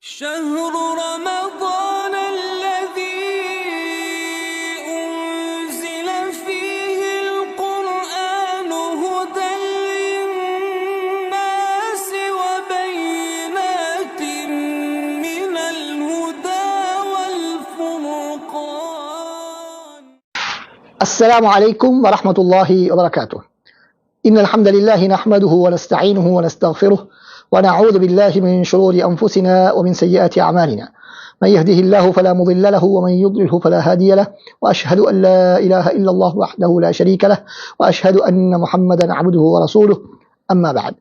شهر رمضان الذي أنزل فيه القرآن هدى للناس وبينات من الهدى والفرقان. السلام عليكم ورحمة الله وبركاته. إن الحمد لله نحمده ونستعينه ونستغفره ونعوذ بالله من شرور أنفسنا ومن سيئات أعمالنا. من يهده الله فلا مضل له ومن يضلله فلا هادي له وأشهد أن لا إله إلا الله وحده لا شريك له وأشهد أن محمدا عبده ورسوله. أما بعد.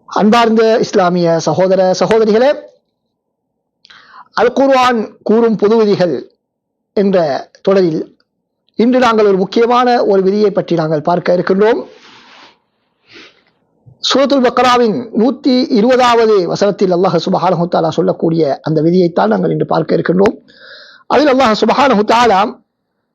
அன்பார்ந்த இஸ்லாமிய சகோதர சகோதரிகளே, அல் குர்ஆன் கூறும் பொது விதிகள் என்ற தொடரில் இன்று நாங்கள் ஒரு முக்கியமான ஒரு விதியை பற்றி நாங்கள் பார்க்க இருக்கின்றோம். சூரத்துல் பக்ராவின் 120வது வசனத்தில் அல்லாஹ் சுப்ஹானஹு வ தஆலா சொல்லக்கூடிய அந்த விதியைத்தான் நாங்கள் இன்று பார்க்க இருக்கின்றோம். அதில் அல்லாஹ் சுப்ஹானஹு வ தஆலா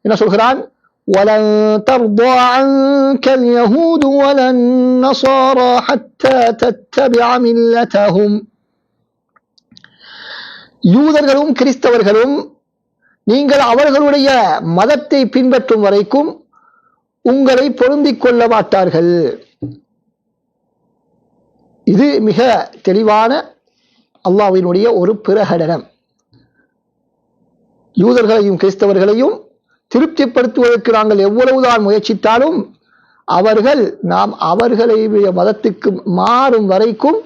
என்ன சொல்கிறான்? وَلَن تَرْضَىٰ عَنكَ الْيَهُودُ وَلَا النَّصَارَىٰ حَتَّىٰ تَتَّبِعَ مِلَّتَهُمْ. யூதர்களும் கிறிஸ்தவர்களும் நீங்கள் அவர்களுடைய மதத்தை பின்பற்றும் வரைக்கும் உங்களை பொருந்திக் கொள்ள மாட்டார்கள். இது மிக தெளிவான அல்லாஹ்வினுடைய ஒரு பிரகடனம். யூதர்களையும் கிறிஸ்தவர்களையும் திருப்திப்படுத்துவதற்கு நாங்கள் எவ்வளவுதான் முயற்சித்தாலும் அவர்கள் நாம் அவர்களுடைய மதத்துக்கு மாறும் வரைக்கும்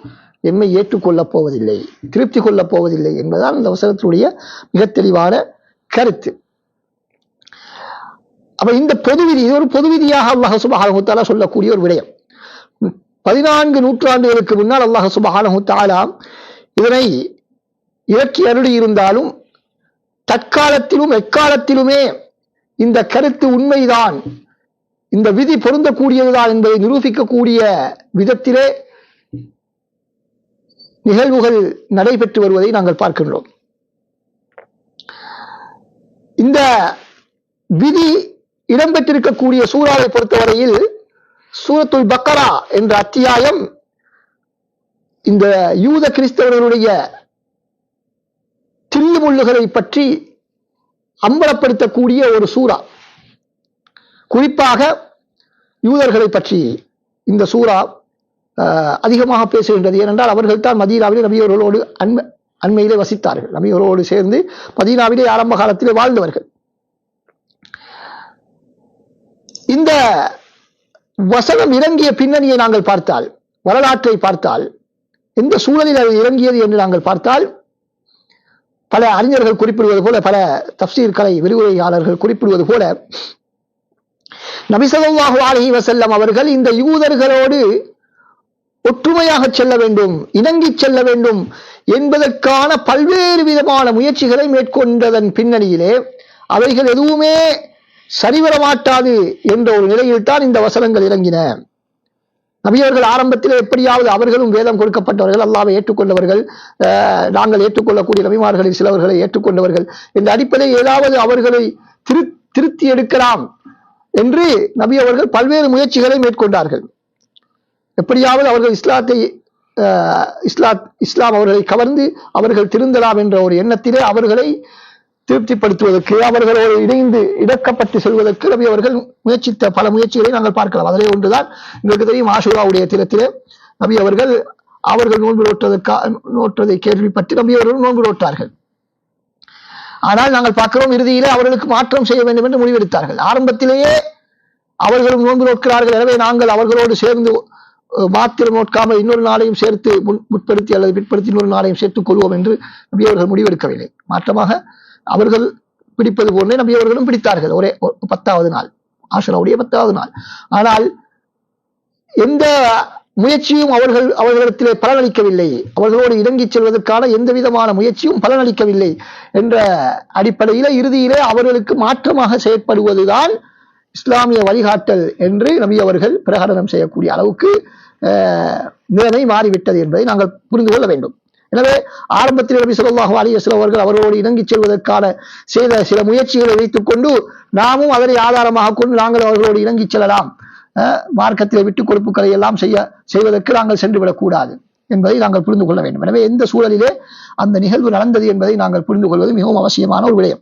எம்மை ஏற்றுக்கொள்ளப் போவதில்லை, திருப்தி கொள்ளப் போவதில்லை என்பதுதான் இந்த வசனத்தினுடைய மிக தெளிவான கருத்து. அப்ப இந்த பொது விதி, இது ஒரு பொது விதியாக அல்லாஹ் சுப்ஹானஹு வ தஆலா சொல்லக்கூடிய ஒரு விடயம். 14 நூற்றாண்டுகளுக்கு முன்னால் அல்லாஹ் சுப்ஹானஹு வ தஆலா இதனை இறக்கி அருளி இருந்தாலும் தற்காலத்திலும் எக்காலத்திலுமே இந்த கருத்து உண்மைதான், இந்த விதி பொருந்தக்கூடியதுதான் என்பதை நிரூபிக்கக்கூடிய விதத்திலே நிகழ்வுகள் நடைபெற்று வருவதை நாங்கள் பார்க்கின்றோம். இந்த விதி இடம்பெற்றிருக்கக்கூடிய சூறாவை பொறுத்தவரையில் சூரத்துல் பக்கரா என்ற அத்தியாயம் இந்த யூத கிறிஸ்தவர்களுடைய தில்லுமுள்ளுகளை பற்றி அம்பலப்படுத்தக்கூடிய ஒரு சூறா. குறிப்பாக யூதர்களை பற்றி இந்த சூறா அதிகமாக பேசுகின்றது. ஏனென்றால் அவர்கள் தான் மதீனாவிலே நபியவர்களோடு அண்மையிலே வசித்தார்கள், நபியவர்களோடு சேர்ந்து மதீனாவிலே ஆரம்ப காலத்திலே வாழ்ந்தவர்கள். இந்த வசனம் இறங்கிய பின்னணியை நாங்கள் பார்த்தால், வரலாற்றை பார்த்தால், எந்த சூழலில் அது இறங்கியது என்று நாங்கள் பார்த்தால், பல அறிஞர்கள் குறிப்பிடுவது போல, பல தஃப்சீர் கலை விரிவுரையாளர்கள் குறிப்பிடுவது போல, நபி ஸல்லல்லாஹு அலைஹி வஸல்லம் அவர்கள் இந்த யூதர்களோடு ஒற்றுமையாக செல்ல வேண்டும், இணங்கி செல்ல வேண்டும் என்பதற்கான பல்வேறு விதமான முயற்சிகளை மேற்கொண்டதன் பின்னணியிலே அவைகள் எதுவுமே சரிவர மாட்டாது என்ற ஒரு நிலையில் தான் இந்த வசனங்கள் இறங்கின. நபியவர்கள் ஆரம்பத்தில் எப்படியாவது அவர்களும் வேதம் கொடுக்கப்பட்டவர்கள், அல்லாஹ்வை ஏற்றுக்கொண்டவர்கள், நாங்கள் ஏற்றுக்கொள்ளக்கூடிய நபிமார்களில் சிலவர்களை ஏற்றுக்கொண்டவர்கள் என்ற அடிப்படையில் ஏதாவது அவர்களை திருத்தி எடுக்கலாம் என்று நபி அவர்கள் பல்வேறு முயற்சிகளை மேற்கொண்டார்கள். எப்படியாவது அவர்கள் இஸ்லாம் அவர்களை கவர்ந்து அவர்கள் திருந்தலாம் என்ற ஒரு எண்ணத்திலே அவர்களை திருப்திப்படுத்துவதற்கு, அவர்களோடு இணைந்து இடக்கப்பட்டு செல்வதற்கு நபி அவர்கள் முயற்சித்த பல முயற்சிகளை நாங்கள் பார்க்கலாம். அதிலே ஒன்றுதான் எங்களுக்கு தெரியும், ஆஷூராவுடைய தினத்திலே நபி அவர்கள் நோன்பு நோற்றதை கேள்விப்பட்டு நபி அவர்கள் நோன்பு நோட்டார்கள். ஆனால் நாங்கள் பார்க்கிறோம், இறுதியிலே அவர்களுக்கு மாற்றம் செய்ய வேண்டும் என்று முடிவெடுத்தார்கள். ஆரம்பத்திலேயே அவர்களும் நோன்பு நோக்கிறார்கள், எனவே நாங்கள் அவர்களோடு சேர்ந்து மாத்திரம் நோட்காமல் இன்னொரு நாளையும் சேர்த்து முற்படுத்தி அல்லது பிற்படுத்தி இன்னொரு நாளையும் சேர்த்துக் கொள்வோம் என்று நபி அவர்கள் முடிவெடுக்கவில்லை. மாற்றமாக அவர்கள் பிடிப்பது போன்றே நபி அவர்களும் பிடித்தார்கள். ஒரே 10வது நாள், ஆஷூராவுடைய 10வது நாள். ஆனால் எந்த முயற்சியும் அவர்களிடத்திலே பலனளிக்கவில்லை, அவர்களோடு இறங்கிச் செல்வதற்கான எந்த விதமான முயற்சியும் பலனளிக்கவில்லை என்ற அடிப்படையிலே இறுதியிலே அவர்களுக்கு மாற்றமாக செயற்படுவதுதான் இஸ்லாமிய வழிகாட்டல் என்று நபி அவர்கள் பிரகடனம் செய்யக்கூடிய அளவுக்கு நிலைமை மாறிவிட்டது என்பதை நாங்கள் புரிந்து கொள்ள வேண்டும். எனவே ஆரம்பத்தில் நபி ஸல்லல்லாஹு அலைஹி வஸல்லம் அவர்கள் அவர்களோடு இணங்கிச் செல்வதற்கான செய்த சில முயற்சிகளை வைத்துக் கொண்டு நாமும் அதனை ஆதாரமாக கொண்டு நாங்கள் அவர்களோடு இணங்கிச் செல்லலாம், மார்க்கத்திலே விட்டுக் கொடுப்புகளை எல்லாம் செய்வதற்கு நாங்கள் சென்று விடக்கூடாது. என்பதை நாங்கள் புரிந்து கொள்ள வேண்டும். எனவே எந்த சூழலிலே அந்த நிகழ்வு நடந்தது என்பதை நாங்கள் புரிந்து கொள்வது மிகவும் அவசியமான ஒரு விடயம்.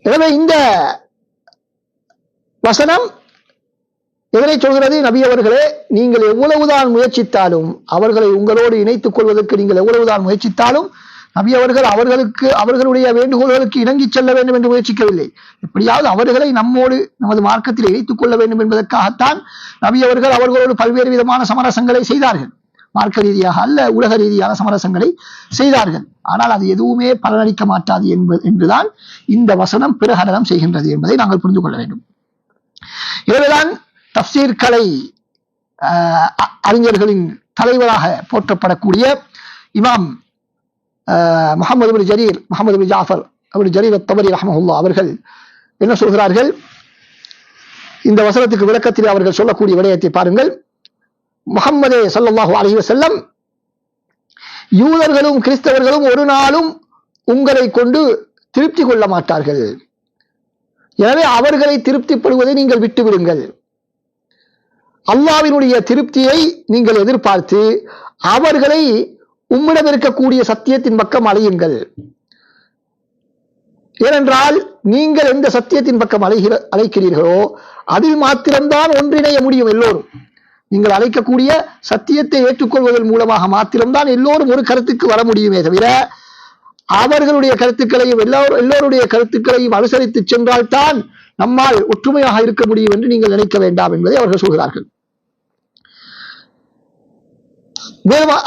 எனவே இந்த வசனம் எதனை சொல்கிறது? நபி அவர்களே, நீங்கள் எவ்வளவுதான் முயற்சித்தாலும், அவர்களை உங்களோடு இணைத்துக் கொள்வதற்கு நீங்கள் எவ்வளவுதான் முயற்சித்தாலும், நபி அவர்கள் அவர்களுடைய வேண்டுகோள்களுக்கு இணங்கி செல்ல வேண்டும் என்று முயற்சிக்கவில்லை. எப்படியாவது அவர்களை நம்மோடு நமது மார்க்கத்தில் இணைத்துக் கொள்ள வேண்டும் என்பதற்காகத்தான் நபி அவர்கள் அவர்களோடு பல்வேறு விதமான சமரசங்களை செய்தார்கள். மார்க்க ரீதியாக அல்ல, உலக ரீதியான சமரசங்களை செய்தார்கள். ஆனால் அது எதுவுமே பலனளிக்க மாட்டாது என்றுதான் இந்த வசனம் பிரகடனம் செய்கின்றது என்பதை நாங்கள் புரிந்து கொள்ள வேண்டும். எனவேதான் தஃப்சீர் கலை அறிஞர்களின் தலைவராக போற்றப்படக்கூடிய இமாம் முஹம்மது பின் ஜாஃபர் ஜரீர் அத்-தபரி ரஹ்மஹுல்லாஹ் அவர்கள் என்ன சொல்கிறார்கள்? இந்த வசனத்துக்கு விளக்கத்தில் அவர்கள் சொல்லக்கூடிய விடயத்தை பாருங்கள். முஹம்மதே ஸல்லல்லாஹு அலைஹி வஸல்லம், யூதர்களும் கிறிஸ்தவர்களும் ஒரு நாளும் உங்களை கொண்டு திருப்தி கொள்ள மாட்டார்கள். எனவே அவர்களை திருப்திப்படுவதை நீங்கள் விட்டுவிடுங்கள். அல்லாஹ்வினுடைய திருப்தியை நீங்கள் எதிர்பார்த்து அவர்களை உம்மிடம் இருக்கக்கூடிய சத்தியத்தின் பக்கம் அழையுங்கள். ஏனென்றால் நீங்கள் எந்த சத்தியத்தின் பக்கம் அழைக்கிறீர்களோ அதில் மாத்திரம்தான் ஒன்றிணைய முடியும். எல்லோரும் நீங்கள் அழைக்கக்கூடிய சத்தியத்தை ஏற்றுக்கொள்வதன் மூலமாக மாத்திரம்தான் எல்லோரும் ஒரு கருத்துக்கு வர முடியுமே தவிர, அவர்களுடைய கருத்துக்களையும் எல்லோருடைய கருத்துக்களையும் அனுசரித்து சென்றால்தான் நம்மால் ஒற்றுமையாக இருக்க முடியும் என்று நீங்கள் நினைக்க வேண்டாம் என்பதை அவர்கள் சொல்கிறார்கள்.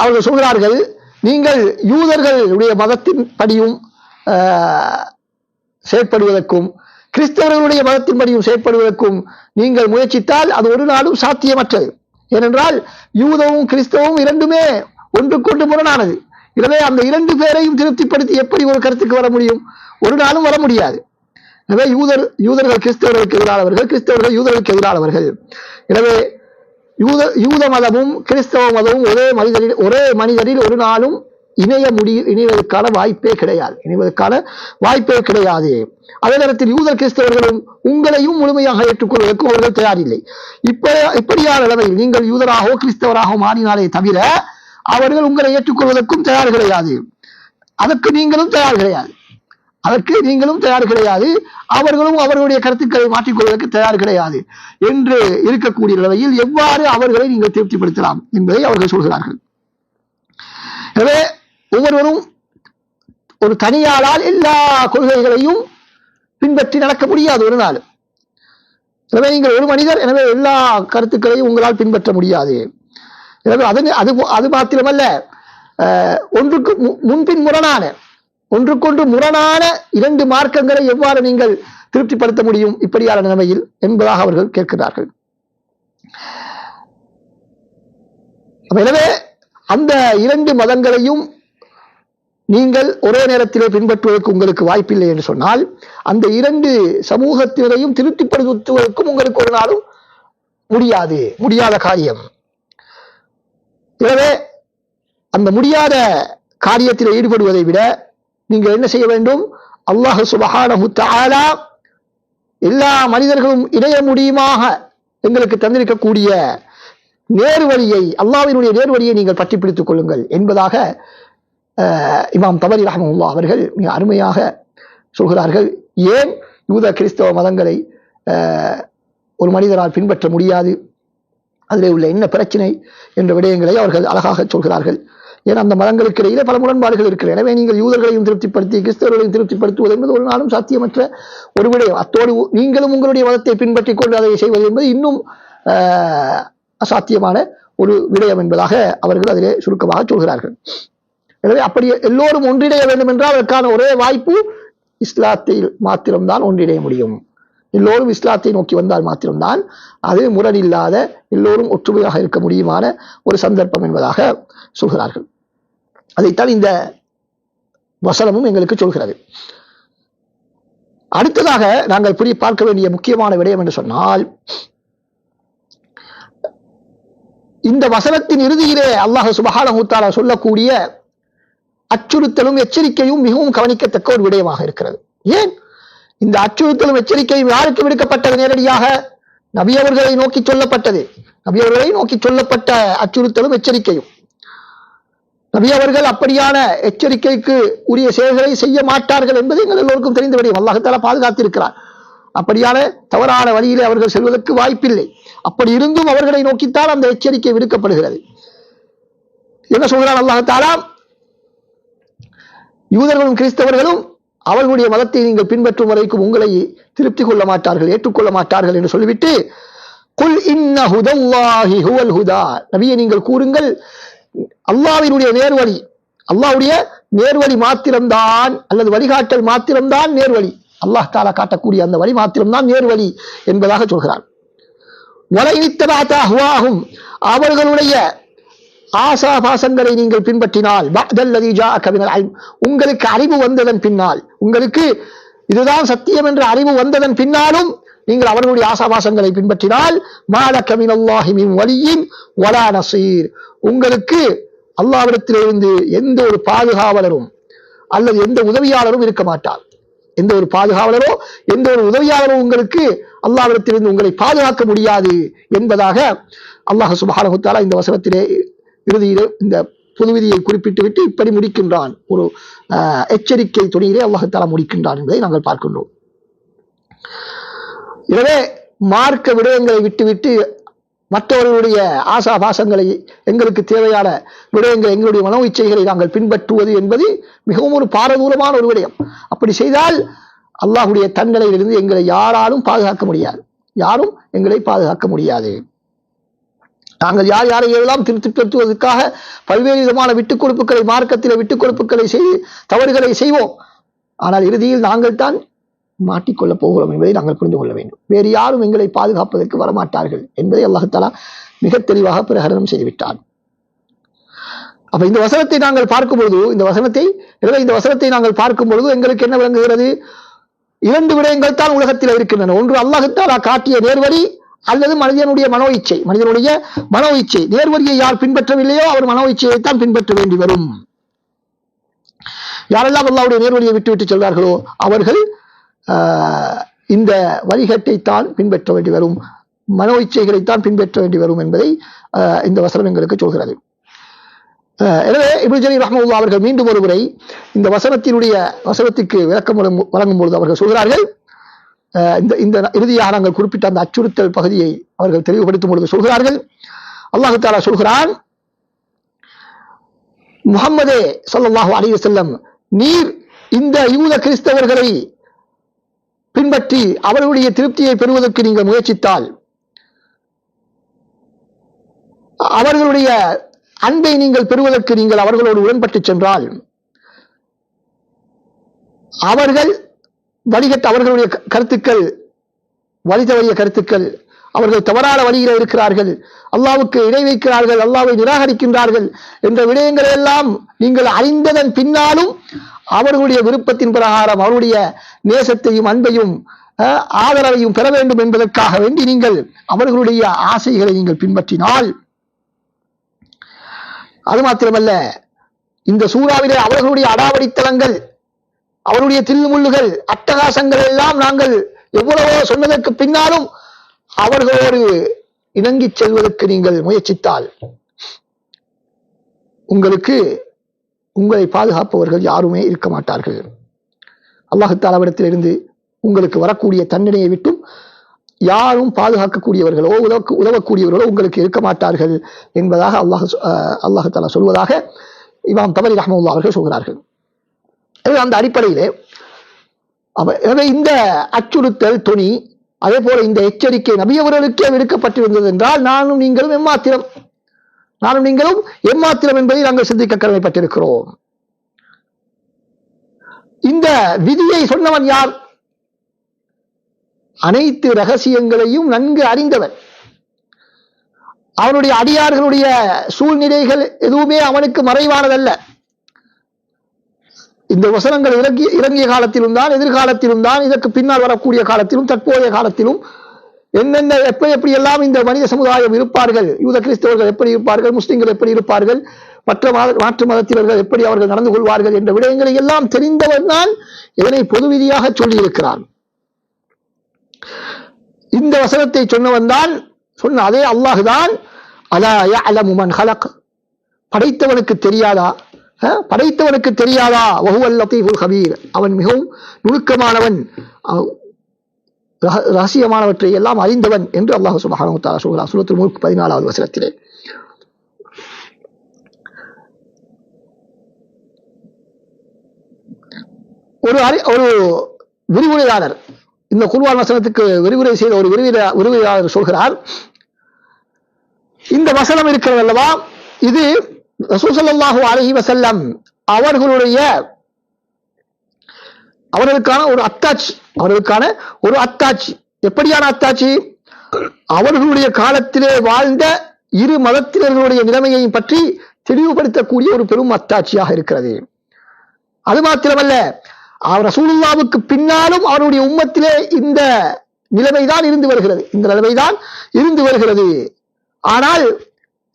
அவர்கள் சொல்கிறார்கள், நீங்கள் யூதர்களுடைய மதத்தின் படியும் செயற்படுவதற்கும் கிறிஸ்தவர்களுடைய மதத்தின் படியும் செயற்படுவதற்கும் நீங்கள் முயற்சித்தால் அது ஒரு நாளும் சாத்தியமற்றது. ஏனென்றால் யூதமும் கிறிஸ்தவமும் இரண்டுமே ஒன்றுக்கொண்டு முரணானது. எனவே அந்த இரண்டு பேரையும் திருப்திப்படுத்தி எப்படி ஒரு கருத்துக்கு வர முடியும்? ஒரு நாளும் வர முடியாது. எனவே யூதர்கள் கிறிஸ்தவர்களுக்கு எதிரானவர்கள், கிறிஸ்தவர்கள் யூதர்களுக்கு எதிரானவர்கள். எனவே யூத மதமும் கிறிஸ்தவ மதமும் ஒரே மனிதரில் ஒரு நாளும் இணைவதற்கான வாய்ப்பே கிடையாது. அதே நேரத்தில் யூதர் கிறிஸ்தவர்களும் உங்களையும் முழுமையாக ஏற்றுக்கொள்வதற்கு அவர்கள் தயாரில்லை. இப்படியான நிலைமையில் நீங்கள் யூதராகவோ கிறிஸ்தவராகவோ மாறினாலே தவிர அவர்கள் உங்களை ஏற்றுக்கொள்வதற்கும் தயார் கிடையாது. அதற்கு நீங்களும் தயார் கிடையாது. அவர்களும் அவர்களுடைய கருத்துக்களை மாற்றிக்கொள்வதற்கு தயார் கிடையாது என்று இருக்கக்கூடிய நிலையில் எவ்வாறு அவர்களை நீங்கள் திருப்திப்படுத்தலாம் என்பதை அவர்கள் சொல்கிறார்கள். எனவே ஒவ்வொருவரும் ஒரு தனியாளால் எல்லா கொள்கைகளையும் பின்பற்றி நடக்க முடியாது ஒரு நாள். எனவே நீங்கள் ஒரு மனிதர், எனவே எல்லா கருத்துக்களையும் உங்களால் பின்பற்ற முடியாது. எனவே அது மாத்திரமல்ல, ஒன்றுக்கொன்று முரணான இரண்டு மார்க்கங்களை எவ்வாறு நீங்கள் திருப்திப்படுத்த முடியும் இப்படியான நிலைமையில் என்பதாக அவர்கள் கேட்கிறார்கள். எனவே அந்த இரண்டு மதங்களையும் நீங்கள் ஒரே நேரத்திலே பின்பற்றுவதற்கு உங்களுக்கு வாய்ப்பில்லை என்று சொன்னால், அந்த இரண்டு சமூகத்தினரையும் திருப்திப்படுத்துவதற்கும் உங்களுக்கு ஒரு நாளும் முடியாத காரியம். எனவே அந்த முடியாத காரியத்தில் ஈடுபடுவதை விட நீங்கள் என்ன செய்ய வேண்டும்? அல்லாஹ் சுப்ஹானஹு தஆலா எல்லா மனிதர்களும் இணைய முடியுமாக எங்களுக்கு தந்திருக்கக்கூடிய நேர்வழியை, அல்லாஹ்வினுடைய நேர்வழியை நீங்கள் பற்றி பிடித்துக் கொள்ளுங்கள் என்பதாக இமாம் தபரி ரஹ்மத்துல்லாஹ் அவர்கள் மிக அருமையாக சொல்கிறார்கள். ஏன் யூத கிறிஸ்தவ மதங்களை ஒரு மனிதரால் பின்பற்ற முடியாது, அதிலே உள்ள என்ன பிரச்சனை என்ற விடயங்களை அவர்கள் அழகாக சொல்கிறார்கள். ஏன் அந்த மதங்களுக்கு இடையிலே பல முரண்பாடுகள் இருக்கிறது. எனவே நீங்கள் யூதர்களையும் திருப்திப்படுத்தி கிறிஸ்தவர்களையும் திருப்திப்படுத்துவது என்பது ஒரு நாளும் சாத்தியமற்ற ஒரு விடயம். அத்தோடு நீங்களும் உங்களுடைய மதத்தை பின்பற்றிக் கொண்டு அதை செய்வது என்பது இன்னும் அசாத்தியமான ஒரு விடயம் என்பதாக அவர்கள் அதிலே சுருக்கமாக சொல்கிறார்கள். எனவே அப்படி எல்லோரும் ஒன்றிணைய வேண்டும் என்றால் அதற்கான ஒரே வாய்ப்பு இஸ்லாத்தில் மாத்திரம்தான் ஒன்றிணைய முடியும். எல்லோரும் இஸ்லாத்தை நோக்கி வந்தால் மாத்திரம்தான் அது முரணில்லாத எல்லோரும் ஒற்றுமையாக இருக்க முடியுமான ஒரு சந்தர்ப்பம் என்பதாக சொல்கிறார்கள். அதைத்தான் இந்த வசனமும் எங்களுக்கு சொல்கிறது. அடுத்ததாக நாங்கள் பார்க்க வேண்டிய முக்கியமான விடயம் என்று சொன்னால், இந்த வசனத்தின் இறுதியிலே அல்லாஹ் சுப்ஹானஹு வ தஆலா சொல்லக்கூடிய அச்சுறுத்தலும் எச்சரிக்கையும் மிகவும் கவனிக்கத்தக்க ஒரு விடயமாக இருக்கிறது. ஏன் இந்த அச்சுறுத்தலும் எச்சரிக்கையும் யாருக்கு விடுக்கப்பட்டது? நேரடியாக நபி அவர்களை நோக்கி சொல்லப்பட்டது. நபி அவர்களை நோக்கி சொல்லப்பட்ட அச்சுறுத்தலும் எச்சரிக்கையும். நபி அவர்கள் அப்படியான எச்சரிக்கைக்கு உரிய செயல்களை செய்ய மாட்டார்கள் என்பது எங்கள் எல்லோருக்கும் தெரிந்த விடயம். அல்லாஹ் தஆலா பாதுகாத்திருக்கிறார். அப்படியான தவறான வழியிலே அவர்கள் செல்வதற்கு வாய்ப்பில்லை. அப்படி இருந்தும் அவர்களை நோக்கித்தான் அந்த எச்சரிக்கை விடுக்கப்படுகிறது. என்ன சொல்கிறான் அல்லாஹ் தஆலா? யூதர்களும் கிறிஸ்தவர்களும் அவர்களுடைய மதத்தை நீங்கள் பின்பற்றும் வரைக்கும் உங்களை திருப்தி கொள்ள மாட்டார்கள், ஏற்றுக்கொள்ள மாட்டார்கள் என்று சொல்லிவிட்டு, குல் இன்ன ஹுதல்லாஹி ஹுவல் ஹுதா, நபியே நீங்கள் கூறுங்கள், அல்லாஹ்வினுடைய நேர்வழி, அல்லாஹ்வுடைய நேர்வழி மாத்திரம்தான், அல்லது வழிகாட்டல் மாத்திரம்தான் நேர்வழி. அல்லாஹ் தஆலா காட்டக்கூடிய அந்த வழி மாத்திரம்தான் நேர்வழி என்பதாக சொல்கிறான். வலையித்தபஅத அஹ்வாஹும், அவர்களுடைய ஆசாபாசங்களை நீங்கள் பின்பற்றினால், பஅதல்லதி ஜாஅக மினல் இல்ம், உங்களுக்கு அறிவு வந்ததன் பின்னால், உங்களுக்கு இதுதான் சத்தியம் என்ற அறிவு வந்ததன் பின்னாலும் நீங்கள் அவர்களுடைய ஆசாபாசங்களை பின்பற்றினால், மாலக மினல்லாஹி மின் வலியின் வலா நஸீர், உங்களுக்கு அல்லாஹ்விடத்திலிருந்து எந்த ஒரு பாதுகாவலரும் அல்லது எந்த உதவியாளரும் இருக்க மாட்டார். எந்த ஒரு பாதுகாவலரோ எந்த ஒரு உதவியாளரோ உங்களுக்கு அல்லாஹ்விடத்திலிருந்து உங்களை பாதுகாக்க முடியாது என்பதாக அல்லாஹ் சுப்ஹானஹு வ தஆலா இந்த வசனத்திலே இறுதியிலே இந்த பொது விதியை குறிப்பிட்டு விட்டு இப்படி முடிக்கின்றான். ஒரு எச்சரிக்கை துணியிலே அல்லாஹ் தஆலா முடிக்கின்றான் என்பதை நாங்கள் பார்க்கின்றோம். எனவே மார்க்க விடயங்களை விட்டுவிட்டு மற்றவர்களுடைய ஆசாபாசங்களை, எங்களுக்கு தேவையான விடயங்கள், எங்களுடைய மனோ இச்சைகளை நாங்கள் பின்பற்றுவது என்பது மிகவும் ஒரு பாரதூரமான ஒரு விடயம். அப்படி செய்தால் அல்லாஹ்வுடைய தண்டனையிலிருந்து எங்களை யாராலும் பாதுகாக்க முடியாது, யாரும் எங்களை பாதுகாக்க முடியாது. நாங்கள் யார் யாரை எல்லாம் திருப்திப்படுத்துவதற்காக பல்வேறு விதமான விட்டுக் கொடுப்புகளை, மார்க்கத்திலே விட்டுக் கொடுப்புகளை செய்து தவறுகளை செய்வோம். ஆனால் இறுதியில் நாங்கள் தான் மாட்டிக்கொள்ளப் போகிறோம் என்பதை நாங்கள் புரிந்து கொள்ள வேண்டும். வேறு யாரும் எங்களை பாதுகாப்பதற்கு வரமாட்டார்கள் என்பதை அல்லாஹ் தஆலா மிக தெளிவாக பிரகடனம் செய்துவிட்டார். அப்ப இந்த வசனத்தை நாங்கள் பார்க்கும்போது, இந்த வசனத்தை நாங்கள் பார்க்கும் பொழுது எங்களுக்கு என்ன விளங்குகிறது? இரண்டு விடயங்கள் தான் உலகத்தில் இருக்கின்றன. ஒன்று அல்லாஹ் தஆலா காட்டிய நேர்வழி, அல்லது மனிதனுடைய மனோ இச்சை. மனிதனுடைய மனோ இச்சை. நேர்வழியை யார் பின்பற்றவில்லையோ அவர் மனோ இச்சையைத்தான் பின்பற்ற வேண்டி வரும். யாரெல்லாம் அல்லாஹ்வுடைய நேர்வழியை விட்டுவிட்டு செல்வார்களோ அவர்கள் இந்த வழிகட்டைத்தான் பின்பற்ற வேண்டி வரும், மனோ இச்சைகளைத்தான் பின்பற்ற வேண்டி வரும் என்பதை இந்த வசனம் எங்களுக்கு சொல்கிறது. எனவே இப்னு ஜரீர் ரஹ்மத்துல்லாஹி அவர்கள் மீண்டும் ஒருமுறை இந்த வசனத்துக்கு விளக்கம் வழங்கும் பொழுது அவர்கள் சொல்கிறார்கள், இந்த இறுதியாக நாங்கள் குறிப்பிட்ட அந்த அச்சுறுத்தல் பகுதியை அவர்கள் தெளிவுபடுத்தும் பொழுது சொல்கிறார்கள், அல்லாஹ் தஆலா சொல்கிறான், முஹம்மதே ஸல்லல்லாஹு அலைஹி வஸல்லம், நீர் இந்த யூத கிறிஸ்தவர்களை பின்பற்றி அவர்களுடைய திருப்தியை பெறுவதற்கு நீங்கள் முயற்சித்தால், அவர்களுடைய அன்பை நீங்கள் பெறுவதற்கு நீங்கள் அவர்களோடு உடன்பட்டு சென்றால், அவர்கள் வழிகட்ட அவர்களுடைய கருத்துக்கள் வழி தவறிய கருத்துக்கள், அவர்கள் தவறான வழியில் இருக்கிறார்கள், அல்லாஹ்வுக்கு இணை வைக்கிறார்கள், அல்லாஹ்வை நிராகரிக்கின்றார்கள் என்ற விடயங்களை எல்லாம் நீங்கள் அறிந்ததன் பின்னாலும் அவர்களுடைய விருப்பத்தின் பிரகாரம் அவருடைய நேசத்தையும் அன்பையும் ஆதரவையும் பெற வேண்டும் என்பதற்காக வேண்டி நீங்கள் அவர்களுடைய ஆசைகளை நீங்கள் பின்பற்றினால், அது மாத்திரமல்ல இந்த சூறாவிலே அவர்களுடைய அடாவடித்தனங்கள், அவருடைய தில்முள்ளுகள், அட்டகாசங்கள் எல்லாம் நாங்கள் எவ்வளவோ சொன்னதற்கு பின்னாலும் அவர்களோடு இணங்கிச் செல்வதற்கு நீங்கள் முயற்சித்தால், உங்களை பாதுகாப்பவர்கள் யாருமே இருக்க மாட்டார்கள். அல்லாஹ் தஆலாவிடத்திலிருந்து உங்களுக்கு வரக்கூடிய தண்டனையை விட்டும் யாரும் பாதுகாக்கக்கூடியவர்களோ உதவக்கூடியவர்களோ உங்களுக்கு இருக்க மாட்டார்கள் என்பதாக அல்லாஹ் தஆலா சொல்வதாக இமாம் தபரி ரஹ்மத்துல்லாஹி அவர்கள் சொல்கிறார்கள். அந்த அடிப்படையிலே எனவே இந்த அச்சுறுத்தல் துணி, அதே போல இந்த எச்சரிக்கை நபி அவர்களுக்கே விடுக்கப்பட்டிருந்தது என்றால் நானும் நீங்களும் எம்மாத்திரம் என்பதை நாங்கள் சிந்திக்க கடமைப்பட்டிருக்கிறோம். இந்த விதியை சொன்னவன் யார்? அனைத்து ரகசியங்களையும் நன்கு அறிந்தவன். அவனுடைய அடியார்களுடைய சூழ்நிலைகள் எதுவுமே அவனுக்கு மறைவானதல்ல. இந்த வசனங்கள் இறங்கிய காலத்திலும் தான், எதிர்காலத்திலும் தான், இதற்கு பின்னால் வரக்கூடிய காலத்திலும், தற்போதைய காலத்திலும் என்னென்ன எப்படி எல்லாம் இந்த மனித சமுதாயம் இருப்பார்கள், யூத கிறிஸ்தவர்கள் எப்படி இருப்பார்கள், முஸ்லிம்கள் எப்படி இருப்பார்கள், மாற்று மதத்தினர்கள் எப்படி அவர்கள் நடந்து கொள்வார்கள் என்ற விடயங்களை எல்லாம் தெரிந்தவன் தான் இதனை பொது விதியாக சொல்லி இருக்கிறான். இந்த வசனத்தை சொன்னவன் தான் சொன்ன அதே அல்லாஹுதான் அலா யஅலமு மன் ஹலக், படைத்தவனுக்கு தெரியாதா, படைத்தவனுக்கு தெரியாதா, வஹுவல் லதீஃபுல் கபீர், அவன் மிகவும் நுணுக்கமானவன், ரகசியமானவற்றை எல்லாம் அறிந்தவன் என்று அல்லாஹ் சுப்ஹானஹு வ தஆலா சொல்கிறார் சூரத்துல் முல்க் 14வது வசனத்திலே. ஒரு விரிவுரையாளர் இந்த குர்ஆன் வசனத்துக்கு விரிவுரை செய்த ஒரு விரிவுரையாளர் சொல்கிறார், இந்த வசனம் இருக்கிறது அல்லவா, இது ரசூல் ஸல்லல்லாஹு அலைஹி வஸல்லம் அவர்களுக்கான ஒரு அத்தாட்சி. எப்படியான அத்தாட்சி? அவர்களுடைய காலத்திலே வாழ்ந்த இரு மதத்தினர்களுடைய நிலைமையை பற்றி தெளிவுபடுத்தக்கூடிய ஒரு பெரும் அத்தாட்சியாக இருக்கிறது. அது மாத்திரமல்ல, ரசூலுல்லாஹ்வுக்கு பின்னாலும் அவருடைய உம்மத்திலே இந்த நிலைமைதான் இருந்து வருகிறது. ஆனால்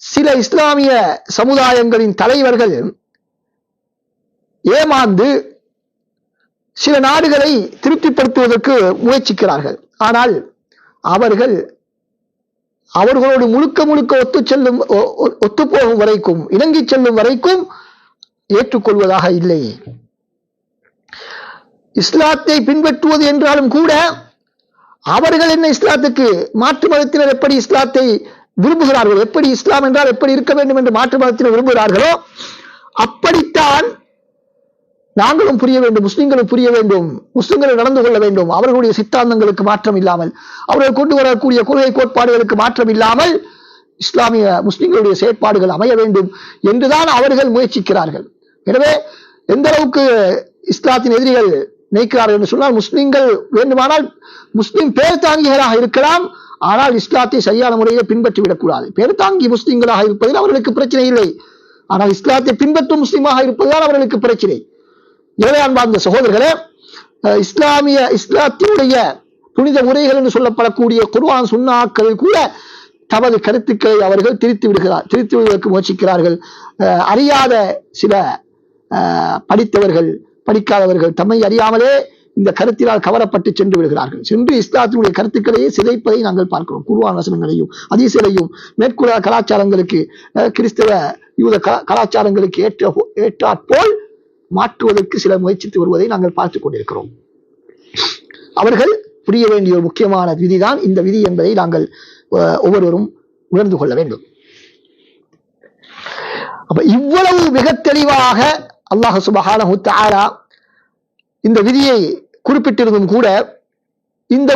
சில இஸ்லாமிய சமுதாயங்களின் தலைவர்கள் ஏமாந்து சில நாடுகளை திருப்திப்படுத்துவதற்கு முயற்சிக்கிறார்கள். ஆனால் அவர்களோடு முழுக்க ஒத்துப்போகும் வரைக்கும், இணங்கி செல்லும் வரைக்கும் ஏற்றுக்கொள்வதாக இல்லை. இஸ்லாத்தை பின்பற்றுவது என்றாலும் கூட அவர்கள் என்ன இஸ்லாத்துக்கு மாற்று மதத்தினர் எப்படி இஸ்லாத்தை விரும்புகிறார்களோ, எப்படி இஸ்லாம் என்றால் எப்படி இருக்க வேண்டும் என்று மாற்று மதத்தினர் விரும்புகிறார்களோ அப்படித்தான் நாங்களும் புரிய வேண்டும், முஸ்லிம்களும் புரிய வேண்டும், முஸ்லிம்கள் நடந்து கொள்ள வேண்டும். அவர்களுடைய சித்தாந்தங்களுக்கு மாற்றம் இல்லாமல், அவர்கள் கொண்டு வரக்கூடிய கொள்கை கோட்பாடுகளுக்கு மாற்றம் இல்லாமல் இஸ்லாமிய முஸ்லிம்களுடைய செயற்பாடுகள் அமைய வேண்டும் என்றுதான் அவர்கள் முயற்சிக்கிறார்கள். எனவே எந்த அளவுக்கு இஸ்லாத்தின் எதிரிகள் நினைக்கிறார்கள் என்று சொன்னால், முஸ்லிம்கள் வேண்டுமானால் முஸ்லிம் பேர் தாங்கிகளாக இருக்கலாம், ஆனால் இஸ்லாத்தை சரியான முறையில் பின்பற்றி விடக்கூடாது. பேர் தாங்கி முஸ்லிம்களாக இருப்பதில் அவர்களுக்கு பிரச்சனை இல்லை, ஆனால் இஸ்லாத்தை பின்பற்றும் முஸ்லிமாக இருப்பதுதான் அவர்களுக்கு பிரச்சனை. எனவே அன்பார்ந்த சகோதரர்களே, இஸ்லாத்தினுடைய புனித முறைகள் என்று சொல்லப்படக்கூடிய குர்ஆன் சுன்னாக்கள் கூட தமது கருத்துக்களை அவர்கள் திருத்தி விடுவதற்கு முயற்சிக்கிறார்கள். அறியாத சில படித்தவர்கள், படிக்காதவர்கள் தம்மை அறியாமலே இந்த கருத்தினால் கவரப்பட்டு சென்று விடுகிறார்கள். சென்று இஸ்லாத்தினுடைய கருத்துக்களையே சிதைப்பதை நாங்கள் பார்க்கிறோம். குர்ஆன் வசனங்களையும் ஹதீஸ்களையும் மேற்குலக கலாச்சாரங்களுக்கு, கிறிஸ்தவ யூத கலாச்சாரங்களுக்கு ஏற்றாற்போல் மாற்றுவதற்கு சில முயற்சித்து வருவதை நாங்கள் பார்த்துக் கொண்டிருக்கிறோம். அவர்கள் புரிய வேண்டிய ஒரு முக்கியமான விதிதான் இந்த விதி என்பதை நாங்கள் ஒவ்வொருவரும் உணர்ந்து கொள்ள வேண்டும். அப்ப இவ்வளவு மிக தெளிவாக அல்லாஹ் சுப்ஹானஹு வ தஆலா இந்த விதியை குறிப்பிட்டிருந்தும் கூட இந்த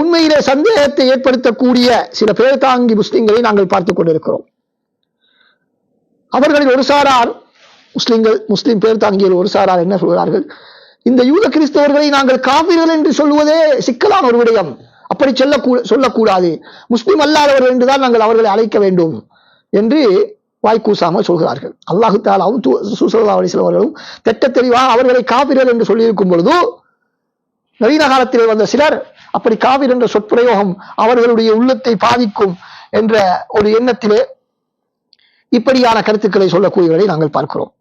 உண்மையிலே சந்தேகத்தை ஏற்படுத்தக்கூடிய சில பேர்தாங்கி முஸ்லிம்களை நாங்கள் பார்த்துக் கொண்டிருக்கிறோம். அவர்களில் ஒரு சாரார் முஸ்லிம் பேர் தாங்கிய ஒரு சாரார் என்ன சொல்கிறார்கள், இந்த யூத கிறிஸ்தவர்களை நாங்கள் காபிர்கள் என்று சொல்வதே சிக்கலான ஒரு விடயம், அப்படி சொல்லக்கூடாது, முஸ்லிம் அல்லாதவர்கள் என்றுதான் நாங்கள் அவர்களை அழைக்க வேண்டும் என்று வாய்க்கூசாமல் சொல்கிறார்கள். அல்லாஹு தஆலாவும் ஸல்லல்லாஹு அலைஹி வஸல்லம் அவர்களும் திட்ட தெளிவாக அவர்களை காபிர்கள் என்று சொல்லியிருக்கும் பொழுது நவீன காலத்திலே வந்த சிலர் அப்படி காபிர் என்ற சொற்பிரயோகம் அவர்களுடைய உள்ளத்தை பாதிக்கும் என்ற ஒரு எண்ணத்திலே இப்படியான கருத்துக்களை சொல்லக்கூடியவர்களை நாங்கள் பார்க்கிறோம்.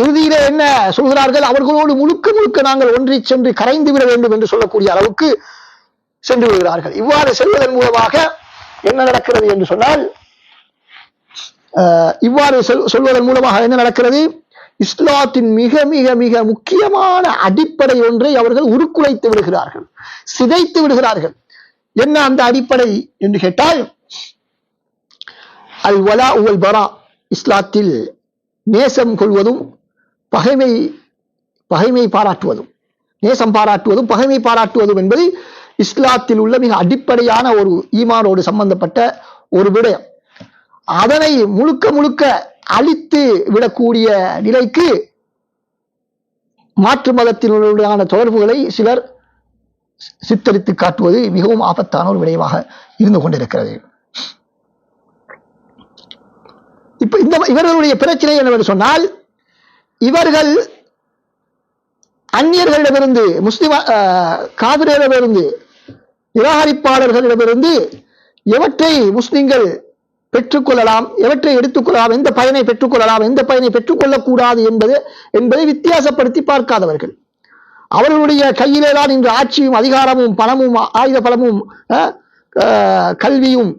இறுதியிலே என்ன சொல்கிறார்கள், அவர்களோடு முழுக்க நாங்கள் ஒன்றி சென்று கரைந்து விட வேண்டும் என்று சொல்லக்கூடிய அளவுக்கு சென்று விடுகிறார்கள். இவ்வாறு செல்வதன் மூலமாக என்ன நடக்கிறது என்று சொன்னால், இவ்வாறு சொல்வதன் மூலமாக என்ன நடக்கிறது, இஸ்லாத்தின் மிக மிக மிக முக்கியமான அடிப்படை ஒன்றை அவர்கள் உருக்குலைத்து விடுகிறார்கள், சிதைத்து விடுகிறார்கள். என்ன அந்த அடிப்படை என்று கேட்டால், அல் வலா வல் பரா, இஸ்லாத்தில் நேசம் கொள்வதும் பகைமை பாராட்டுவதும், நேசம் பாராட்டுவதும் பகைமை பாராட்டுவதும் என்பது இஸ்லாத்தில் உள்ள மிக அடிப்படையான ஒரு ஈமானோடு சம்பந்தப்பட்ட ஒரு விடயம். அதனை முழுக்க அழித்து விடக்கூடிய நிலைக்கு மாற்று மதத்தினுடையான தொடர்புகளை சிலர் சித்தரித்து காட்டுவது மிகவும் ஆபத்தான ஒரு விடயமாக இருந்து கொண்டிருக்கிறது. இப்ப இவர்களுடைய பிரச்சனை என்னவென்று சொன்னால், இவர்கள் அந்நியர்களிடமிருந்து, முஸ்லிம் காபிர்களிடமிருந்து, நிராகரிப்பாளர்களிடமிருந்து எவற்றை முஸ்லிம்கள் பெற்றுக்கொள்ளலாம், எவற்றை எடுத்துக்கொள்ளலாம், எந்த பயனை பெற்றுக்கொள்ளலாம், எந்த பயனை பெற்றுக்கொள்ளக்கூடாது என்பதை வித்தியாசப்படுத்தி பார்க்காதவர்கள். அவர்களுடைய கையிலே தான் இன்று ஆட்சியும் அதிகாரமும் பணமும் ஆயுத பலமும் கல்வியும்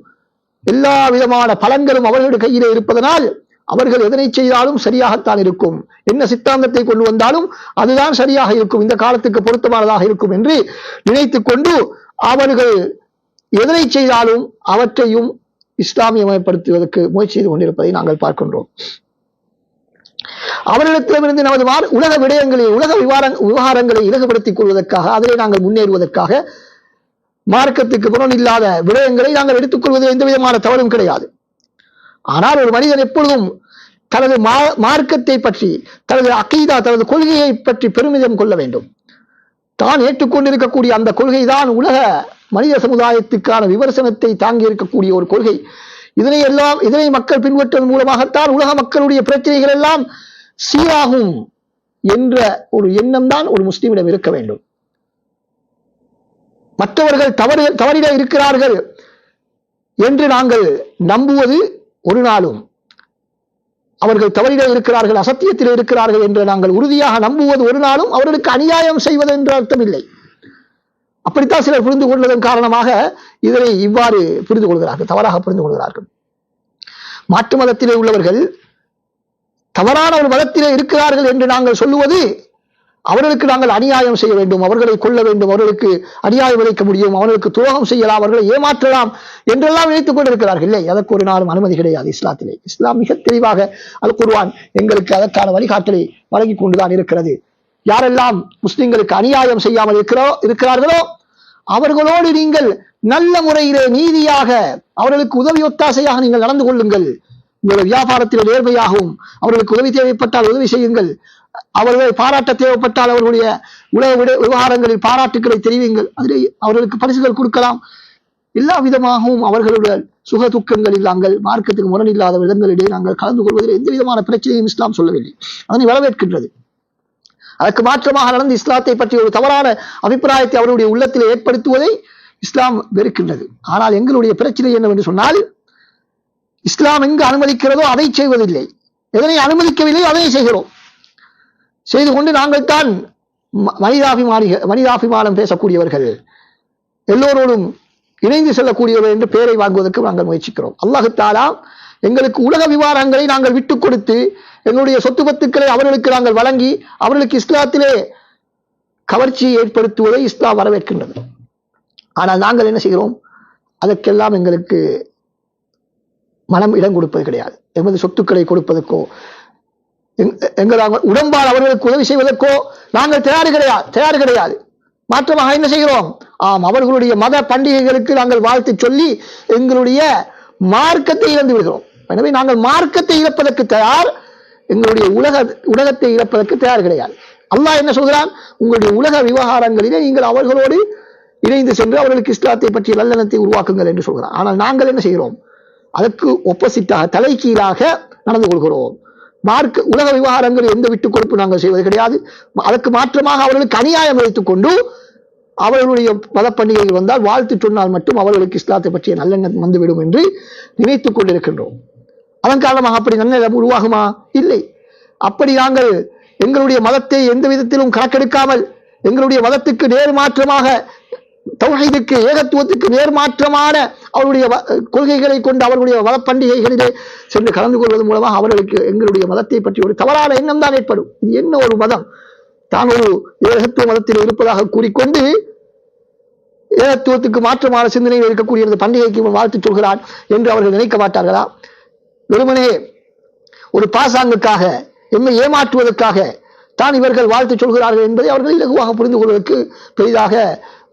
எல்லா விதமான பலன்களும் அவர்களுடைய கையிலே இருப்பதனால் அவர்கள் எதனை செய்தாலும் சரியாகத்தான் இருக்கும், என்ன சித்தாந்தத்தை கொண்டு வந்தாலும் அதுதான் சரியாக இருக்கும், இந்த காலத்துக்கு பொருத்தமானதாக இருக்கும் என்று நினைத்துக் கொண்டு அவர்கள் எதனை செய்தாலும் அவற்றையும் இஸ்லாமியமயப்படுத்துவதற்கு முயற்சி செய்து கொண்டிருப்பதை நாங்கள் பார்க்கின்றோம். அவர்களிடத்திலிருந்து நமது உலக விடயங்களை உலக விவகாரங்களை இலகுபடுத்திக் கொள்வதற்காக அதிலே நாங்கள் முன்னேறுவதற்காக மார்க்கத்துக்கு புறன் இல்லாத விடயங்களை நாங்கள் எடுத்துக்கொள்வது எந்த விதமான தவறும் கிடையாது. ஆனால் ஒரு மனிதன் எப்பொழுதும் தனது மார்க்கத்தை பற்றி தனது அகீதா தனது கொள்கையை பற்றி பெருமிதம் கொள்ள வேண்டும். தான் ஏற்றுக்கொண்டிருக்கக்கூடிய அந்த கொள்கை தான் உலக மனித சமுதாயத்துக்கான விமர்சனத்தை தாங்கி இருக்கக்கூடிய ஒரு கொள்கை. இதனை மக்கள் பின்பற்றுவதன் மூலமாகத்தான் உலக மக்களுடைய பிரச்சனைகள் எல்லாம் சீராகும் என்ற ஒரு எண்ணம் தான் ஒரு முஸ்லிமிடம் இருக்க வேண்டும். மற்றவர்கள் தவறிட இருக்கிறார்கள் என்று நாங்கள் நம்புவது ஒரு நாளும், அவர்கள் தவறிட இருக்கிறார்கள் அசத்தியத்தில் இருக்கிறார்கள் என்று நாங்கள் உறுதியாக நம்புவது ஒரு நாளும் அவர்களுக்கு அநியாயம் செய்வது என்ற அர்த்தம் இல்லை. அப்படித்தான் சிலர் புரிந்து கொள்வதன் காரணமாக இதனை இவ்வாறு புரிந்து கொள்கிறார்கள், தவறாக புரிந்து கொள்கிறார்கள். மாற்று மதத்திலே உள்ளவர்கள் தவறான ஒரு மதத்திலே இருக்கிறார்கள் என்று நாங்கள் சொல்லுவது அவர்களுக்கு நாங்கள் அநியாயம் செய்ய வேண்டும், அவர்களை கொல்ல வேண்டும், அவர்களுக்கு அநியாயம் விளைக்க முடியும், அவர்களுக்கு துரோகம் செய்யலாம், அவர்களை ஏமாற்றலாம் என்றெல்லாம் நினைத்துக் கொண்டிருக்கிறார்கள். இல்லை, அதற்கு ஒரு நாளும் அனுமதி கிடையாது இஸ்லாத்திலே. இஸ்லாம் மிக தெளிவாக அல் குர்ஆன் எங்களுக்கு அதற்கான வழிகாட்டலை வழங்கி கொண்டுதான் இருக்கிறது. யாரெல்லாம் முஸ்லிம்களுக்கு அநியாயம் செய்யாமல் இருக்கிறார்களோ அவர்களோடு நீங்கள் நல்ல முறையிலே நீதியாக அவர்களுக்கு உதவி ஒத்தாசையாக நீங்கள் நடந்து கொள்ளுங்கள். உங்களுடைய வியாபாரத்தில் நேர்மையாகவும் அவர்களுக்கு உதவி தேவைப்பட்டால் உதவி செய்யுங்கள், அவர்களை பாராட்ட தேவைப்பட்டால் அவர்களுடைய உலக விவகாரங்களில் பாராட்டுக்களை தெரிவிங்கள், அதிலே அவர்களுக்கு பரிசுகள் கொடுக்கலாம். எல்லா விதமாகவும் அவர்களுடைய சுக துக்கங்களில் நாங்கள் மார்க்கத்துக்கு முரணில்லாத விதங்களிடையே நாங்கள் கலந்து கொள்வதில் எந்த விதமான பிரச்சனையும் இஸ்லாம் சொல்லவில்லை, அதனை வரவேற்கின்றது. அதற்கு மாற்றமாக நடந்து இஸ்லாத்தை பற்றி ஒரு தவறான அபிப்பிராயத்தை அவருடைய உள்ளத்தில் ஏற்படுத்துவதை இஸ்லாம் வெறுக்கின்றது. ஆனால் எங்களுடைய பிரச்சனை என்னவென்று சொன்னால், இஸ்லாம் எங்கு அனுமதிக்கிறதோ அதை செய்வதில்லை, எதனை அனுமதிக்கவில்லை அதனை செய்கிறோம். செய்து கொண்டு நாங்கள் தான் மனிதாபிமானம் பேசக்கூடியவர்கள், எல்லோரோடும் இணைந்து செல்லக்கூடியவர்கள் என்று பெயரை வாங்குவதற்கு நாங்கள் முயற்சிக்கிறோம். அல்லாஹ் தஆலா எங்களுக்கு உலக விவகாரங்களை நாங்கள் விட்டுக் கொடுத்து எங்களுடைய சொத்து பத்துக்களை அவர்களுக்கு நாங்கள் வழங்கி அவர்களுக்கு இஸ்லாத்திலே கவர்ச்சியை ஏற்படுத்துவதை இஸ்லாம் வரவேற்கின்றது. ஆனால் நாங்கள் என்ன செய்கிறோம், அதற்கெல்லாம் எங்களுக்கு மனம் இடம் கொடுப்பது கிடையாது. எமது சொத்துக்களை கொடுப்பதற்கோ எங்கள் உடம்பால் அவர்களுக்கு உதவி செய்வதற்கோ நாங்கள் தயார் கிடையாது. மாற்றமாக என்ன செய்கிறோம், அவர்களுடைய மத பண்டிகைகளுக்கு நாங்கள் வாழ்த்து சொல்லி எங்களுடைய மார்க்கத்தை இழந்து விடுகிறோம். எனவே நாங்கள் மார்க்கத்தை இழப்பதற்கு தயார், எங்களுடைய உலகத்தை இழப்பதற்கு தயார் கிடையாது. அல்லாஹ் என்ன சொல்கிறான், உங்களுடைய உலக விவகாரங்களிலே நீங்கள் அவர்களோடு இணைந்து சென்று அவர்களுக்கு இஸ்லாத்தை பற்றிய நல்லெண்ணத்தை உருவாக்குங்கள் என்று சொல்கிறான். ஆனால் நாங்கள் என்ன செய்கிறோம், அதற்கு ஒப்போசிட்டாக தலைகீழாக நடந்து கொள்கிறோம். உலக விவகாரங்கள் எந்த விட்டுக் கொடுப்பு நாங்கள் செய்வது கிடையாது. அதற்கு மாற்றமாக அவர்களுக்கு அநியாயம் வைத்துக் கொண்டு அவர்களுடைய மத பண்டிகைகள் வந்தால் வாழ்த்து சொன்னால் மட்டும் அவர்களுக்கு இஸ்லாத்தை பற்றிய நல்லெண்ணம் வந்துவிடும் என்று நினைத்துக் கொண்டிருக்கின்றோம். அதன் காரணமாக அப்படி நல்லெண்ணம் உருவாகுமா? இல்லை. அப்படி நாங்கள் எங்களுடைய மதத்தை எந்த விதத்திலும் கணக்கெடுக்காமல் எங்களுடைய மதத்துக்கு நேர்மாற்றமாக தௌஹீதுக்கு ஏகத்துவத்துக்கு நேர்மாற்றமான அவருடைய கொள்கைகளை கொண்டு அவர்களுடைய மத பண்டிகைகளிலே சென்று கலந்து கொள்வதன் மூலமாக அவர்களுக்கு எங்களுடைய மதத்தை பற்றி ஒரு தவறான எண்ணம் தான் ஏற்படும். இது என்ன ஒரு மதம், தான் ஒரு ஏகத்துவ மதத்தில் இருப்பதாக கூறிக்கொண்டு ஏகத்துவத்துக்கு மாற்றமான சிந்தனையில் இருக்கக்கூடிய இந்த பண்டிகைக்கு வாழ்த்து சொல்கிறான் என்று அவர்கள் நினைக்க மாட்டார்களா? வெறுமனே ஒரு பாசாங்குக்காக எம்மை ஏமாற்றுவதற்காக தான் இவர்கள் வாழ்த்து சொல்கிறார்கள் என்பதை அவர்கள் இலகுவாக புரிந்து கொள்வதற்கு பெரிதாக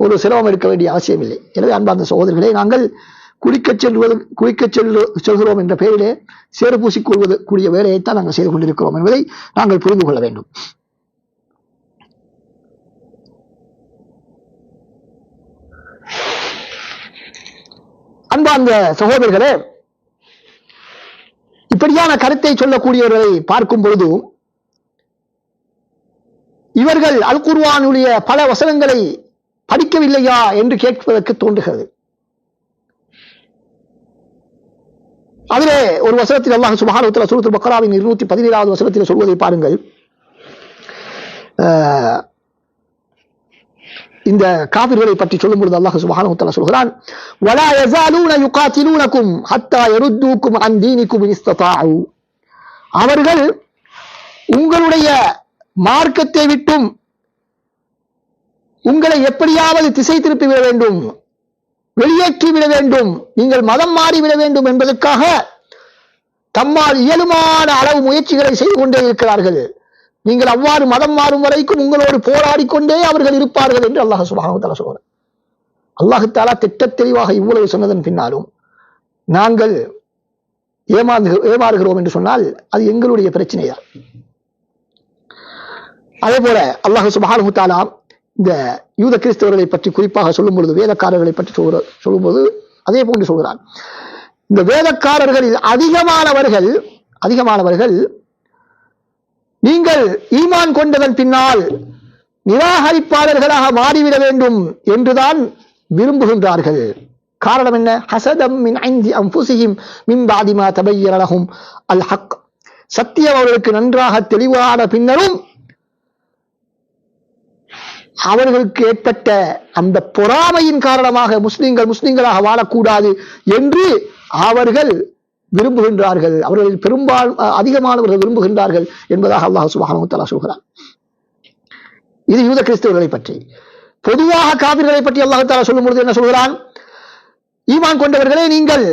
ஒரு சிரமம் எடுக்க வேண்டிய அவசியம் இல்லை. எனவே அன்பார்ந்த சகோதரர்களே, நாங்கள் குளிக்கச் செல்கிறோம் என்ற பெயரிலே சேறு பூசிக் கொள்வது கூடிய வேலையைத்தான் நாங்கள் செய்து கொண்டிருக்கிறோம் என்பதை நாங்கள் புரிந்து கொள்ள வேண்டும். அன்பார்ந்த சகோதரர்களே, இப்படியான கருத்தை சொல்லக்கூடியவர்களை பார்க்கும் பொழுது இவர்கள் அல் குர்ஆனுடைய பல வசனங்களை படிக்கவில்லையா என்று கேட்பதற்கு தோன்றுகிறது. அதிலே ஒரு வசனத்தில் அல்லாஹ் சுப்ஹானஹு வ தஆலா சூரத்துல் பக்ராவின் 217வது வசனத்தில் சொல்வதை பாருங்கள். இந்த காபிர்களை பற்றி சொல்லும் பொழுது அல்லாஹ் சுப்ஹானஹு வ தஆலா சொல்கிறான் வலா யஸாலூன யுகாத்திலூனகும் ஹத்தா யருத்தூக்கும் அன் தீனிக்கும் இன் இஸ்ததாஉ. அவர்கள் உங்களுடைய மார்க்கத்தை விட்டும் உங்களை எப்படியாவது திசை திருப்பி விட வேண்டும், வெளியேற்றி விட வேண்டும், நீங்கள் மதம் மாறிவிட வேண்டும் என்பதற்காக தம்மால் இயலுமான அளவு முயற்சிகளை செய்து கொண்டே இருக்கிறார்கள். நீங்கள் அவ்வாறு மதம் மாறும் வரைக்கும் உங்களோடு போராடி கொண்டே அவர்கள் இருப்பார்கள் என்று அல்லாஹ் சுப்ஹானஹு வ தஆலா சொல்கிறார். அல்லாஹ் தஆலா திட்டத் தெளிவாக இவ்வளவு சொன்னதன் பின்னாலும் நாங்கள் ஏமாறுகிறோம் என்று சொன்னால் அது எங்களுடைய பிரச்சனைதான். அதே போல அல்லாஹ் சுப்ஹானஹு வ தஆலா இந்த யூத கிறிஸ்தவர்களை பற்றி குறிப்பாக சொல்லும் பொழுது, வேதக்காரர்களை பற்றி சொல்லும்போது அதே போன்று சொல்கிறான். இந்த வேதக்காரர்களில் அதிகமானவர்கள் நீங்கள் ஈமான் கொண்டதன் பின்னால் நிராகரிப்பாளர்களாக மாறிவிட வேண்டும் என்றுதான் விரும்புகின்றார்கள். காரணம் என்ன? ஹஸதம் மின் இன்தி அன்ஃபுஸிஹிம் மின் பாதி மா தபய்யன லஹும் அல் ஹக். சத்தியம் அவர்களுக்கு நன்றாக தெளிவான பின்னரும் அவர்களுக்கு ஏற்பட்ட அந்த பொறாமையின் காரணமாக முஸ்லிம்களாக வாழக்கூடாது என்று அவர்கள் விரும்புகின்றார்கள். அவர்களில் அதிகமானவர்கள் விரும்புகின்றார்கள் என்பதாக அல்லாஹ் சுப்ஹானஹு வ தஆலா சொல்கிறார். இது யூத கிறிஸ்தவர்களை பற்றி. பொதுவாக காபிர்களை பற்றி அல்லாஹ் தஆலா சொல்லும் பொழுது என்ன சொல்கிறான்? ஈமான் கொண்டவர்களே, நீங்கள்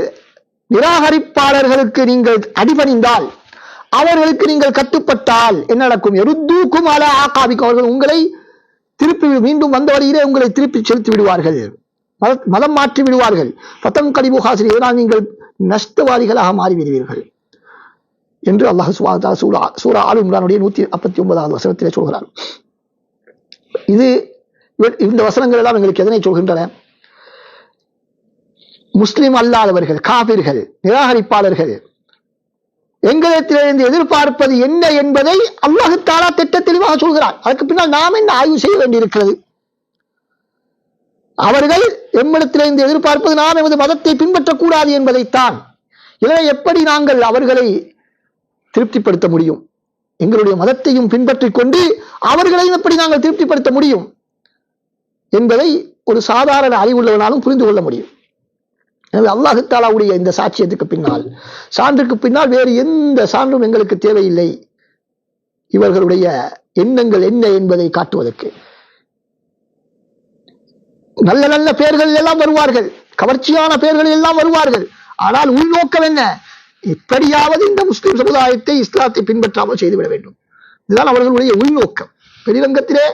நிராகரிப்பாளர்களுக்கு நீங்கள் அடிபணிந்தால், அவர்களுக்கு நீங்கள் கட்டுப்பட்டால் என்ன நடக்கும்? யருத்தூக்கும் அலா ஆகாபிக்கும். அவர்கள் உங்களை திருப்பி மீண்டும் வந்த வழியிலே உங்களை திருப்பி செலுத்தி விடுவார்கள், மதம் மாற்றி விடுவார்கள். பத்தம் கடிபு ஹாசிரி, இதனால் நீங்கள் நஷ்டவாதிகளாக மாறிவிடுவீர்கள் என்று அல்லாஹ் சுப்ஹானஹு வ தஆலா சூரா ஆல் இம்ரானுடைய 159வது வசனத்திலே சொல்கிறார். இந்த வசனங்கள் எல்லாம் எங்களுக்கு எதனை சொல்கின்றன? முஸ்லிம் அல்லாதவர்கள், காபிர்கள், நிராகரிப்பாளர்கள் எங்களிடத்திலிருந்து எதிர்பார்ப்பது என்ன என்பதை அல்லாஹ் தஆலா திட்ட தெளிவாக சொல்கிறார். அதற்கு பின்னால் நாம் என்ன ஆய்வு செய்ய வேண்டியிருக்கிறது? அவர்கள் எம்மிடத்திலிருந்து எதிர்பார்ப்பது நாம் எமது மதத்தை பின்பற்றக்கூடாது என்பதைத்தான். எனவே எப்படி நாங்கள் அவர்களை திருப்திப்படுத்த முடியும்? எங்களுடைய மதத்தையும் பின்பற்றிக் கொண்டு அவர்களையும் எப்படி நாங்கள் திருப்திப்படுத்த முடியும் என்பதை ஒரு சாதாரண அறிவுள்ளவனாலும் புரிந்து கொள்ள முடியும். எனவே அல்லாஹ் தஆலாவுடைய இந்த சாட்சியத்துக்கு பின்னால், சான்றுக்கு பின்னால் வேறு எந்த சான்றும் எங்களுக்கு தேவையில்லை. இவர்களுடைய எண்ணங்கள் என்ன என்பதை காட்டுவதற்கு நல்ல நல்ல பெயர்களில் எல்லாம் வருவார்கள், கவர்ச்சியான பெயர்களில் எல்லாம் வருவார்கள். ஆனால் உள்நோக்கம் என்ன? எப்படியாவது இந்த முஸ்லிம் சமுதாயத்தை, இஸ்லாத்தை பின்பற்றாமல் செய்துவிட வேண்டும். இதுதான் அவர்களுடைய உள்நோக்கம். பெரிரங்கத்திலே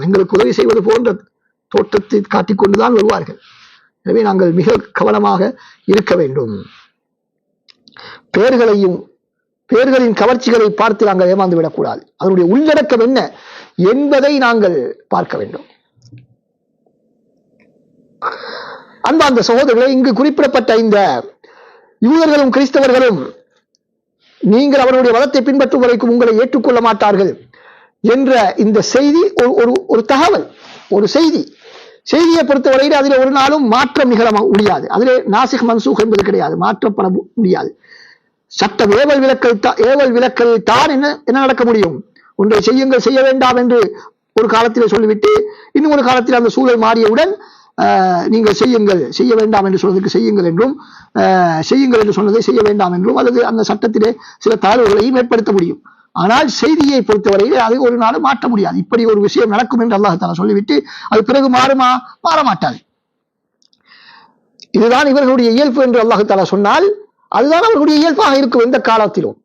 எங்களுக்கு உதவி செய்வது போன்ற தோற்றத்தை காட்டிக்கொண்டுதான் வருவார்கள். எனவே நாங்கள் மிக கவனமாக இருக்க வேண்டும். பெயர்களின் கவர்ச்சிகளை பார்த்து நாங்கள் ஏமாந்து விடக்கூடாது. அதனுடைய உள்ளடக்கம் என்ன என்பதை நாங்கள் பார்க்க வேண்டும். அன்பார்ந்த சகோதரர்களே, இங்கு குறிப்பிடப்பட்ட இந்த யூதர்களும் கிறிஸ்தவர்களும் நீங்கள் அவருடைய மதத்தை பின்பற்றும் வரைக்கும் உங்களை ஏற்றுக்கொள்ள மாட்டார்கள் என்ற இந்த செய்தி ஒரு தகவல், ஒரு செய்தியை பொறுத்தவரையில் அதில் ஒரு நாளும் மாற்றம் நிகழ முடியாது. அதிலே நாசிக் மன்சூக் என்பது கிடையாது, மாற்றப்பட முடியாது. சட்டம் ஏவல் விலக்கல் தான் என்ன நடக்க முடியும்? ஒன்றை செய்யுங்கள், செய்ய வேண்டாம் என்று ஒரு காலத்தில் சொல்லிவிட்டு இன்னும் ஒரு காலத்தில் அந்த சூழல் மாறியவுடன் நீங்கள் செய்ய வேண்டாம் என்று சொல்வதற்கு செய்யுங்கள் என்றும், செய்யுங்கள் என்று சொன்னதை செய்ய வேண்டாம் என்றும், அல்லது அந்த சட்டத்திலே சில தளர்வுகளையும் ஏற்படுத்த முடியும். ஆனால் செய்தியை பொறுத்தவரையில் அது ஒரு நாள் மாற்ற முடியாது. இப்படி ஒரு விஷயம் நடக்கும் என்று அல்லாஹ் தஆலா சொல்லிவிட்டு அது பிறகு மாறுமா? மாறமாட்டாது. இதுதான் இவர்களுடைய இயல்பு என்று அல்லாஹ் தஆலா சொன்னால் அதுதான் அவர்களுடைய இயல்பாக இருக்கும். எந்த காலத்திலும்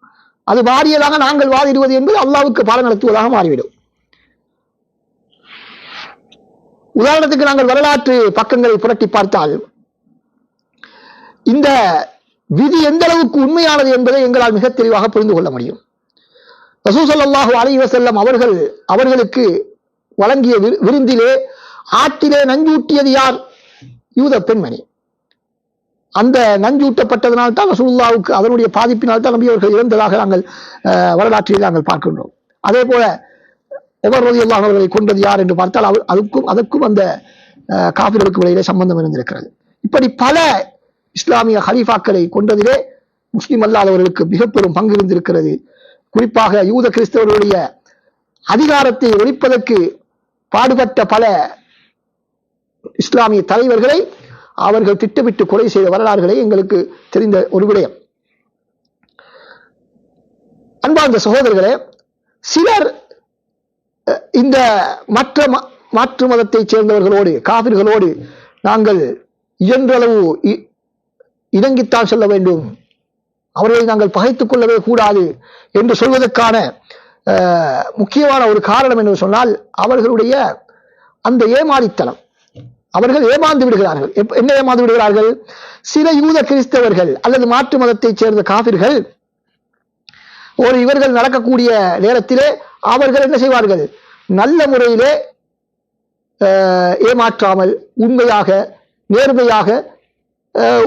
அது மாறியதாக நாங்கள் வாதிடுவது என்பது அல்லாஹ்வுக்கு பாடம் நடத்துவதாக மாறிவிடும். உதாரணத்துக்கு நாங்கள் வரலாற்று பக்கங்களை புரட்டி பார்த்தால் இந்த விதி எந்த அளவுக்கு உண்மையானது என்பதை எங்களால் மிக தெளிவாக புரிந்து கொள்ள முடியும். ரசூல் ஸல்லல்லாஹு அலைஹி வஸல்லம் அவர்களுக்கு வழங்கிய விருந்திலே ஆட்டிலே நஞ்சூட்டியது யார்? யூத பெண்மணி. அந்த நஞ்சூட்டப்பட்டதனால் தான் ரசூலுல்லாஹ்வுக்கு அதனுடைய பாதிப்பினால் தான் நபி அவர்கள் இறந்ததாக நாங்கள் வரலாற்றில் நாங்கள் பார்க்கின்றோம். அதே போல உமர் ரலியல்லாஹு அன்ஹு அவர்களை கொண்டது யார் என்று பார்த்தால் அதற்கும் அந்த காபிர்களுக்கு இடையிலே சம்பந்தம் இருந்திருக்கிறது. இப்படி பல இஸ்லாமிய ஹலீஃபாக்களை கொண்டதிலே முஸ்லிம் அல்லாதவர்களுக்கு மிக பெரும் பங்கு இருந்திருக்கிறது. குறிப்பாக யூத கிறிஸ்தவர்களுடைய அதிகாரத்தை ஒழிப்பதற்கு பாடுபட்ட பல இஸ்லாமிய தலைவர்களை அவர்கள் திட்டமிட்டு கொலை செய்த வரலாறுகளை எங்களுக்கு தெரிந்த ஒரு விடயம். அன்பார்ந்த சகோதரர்களே, சிலர் இந்த மாற்று மதத்தைச் சேர்ந்தவர்களோடு காபிர்களோடு நாங்கள் இயன்றளவு இணங்கித்தான் செல்ல வேண்டும், அவர்களை நாங்கள் பகைத்துக் கொள்ளவே கூடாது என்று சொல்வதற்கான முக்கியமான ஒரு காரணம் என்று சொன்னால் அவர்களுடைய அந்த ஏமாளித்தனம். அவர்கள் ஏமாந்து விடுகிறார்கள். என்ன ஏமாந்து விடுகிறார்கள்? சில யூத கிறிஸ்தவர்கள் அல்லது மாற்று மதத்தைச் சேர்ந்த காபிர்கள் இவர்கள் நடக்கக்கூடிய நேரத்திலே அவர்கள் என்ன செய்வார்கள்? நல்ல முறையிலே ஏமாற்றாமல் உண்மையாக நேர்மையாக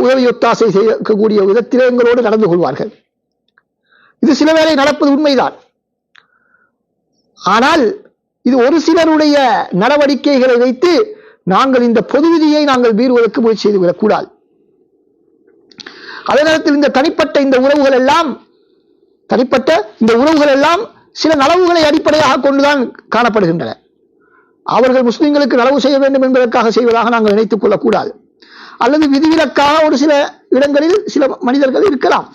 உதவி ஒத்தாசை செய்யக்கூடிய விதத்திலே எங்களோடு நடந்து கொள்வார்கள். இது சில வேளை நடப்பது உண்மைதான். ஆனால் இது ஒரு சிலருடைய நடவடிக்கைகளை வைத்து நாங்கள் இந்த பொது விதியை நாங்கள் மீறுவதற்கு முயற்சி செய்து விடக்கூடாது. அதே நேரத்தில் இந்த தனிப்பட்ட இந்த உறவுகள் எல்லாம் சில நலவுகளை அடிப்படையாக கொண்டுதான் காணப்படுகின்றன. அவர்கள் முஸ்லிம்களுக்கு நலவு செய்ய வேண்டும் என்பதற்காக செய்வதாக நாங்கள் நினைத்துக் கொள்ளக்கூடாது. அல்லது விதிவிலக்காக ஒரு சில இடங்களில் சில மனிதர்கள் இருக்கலாம்.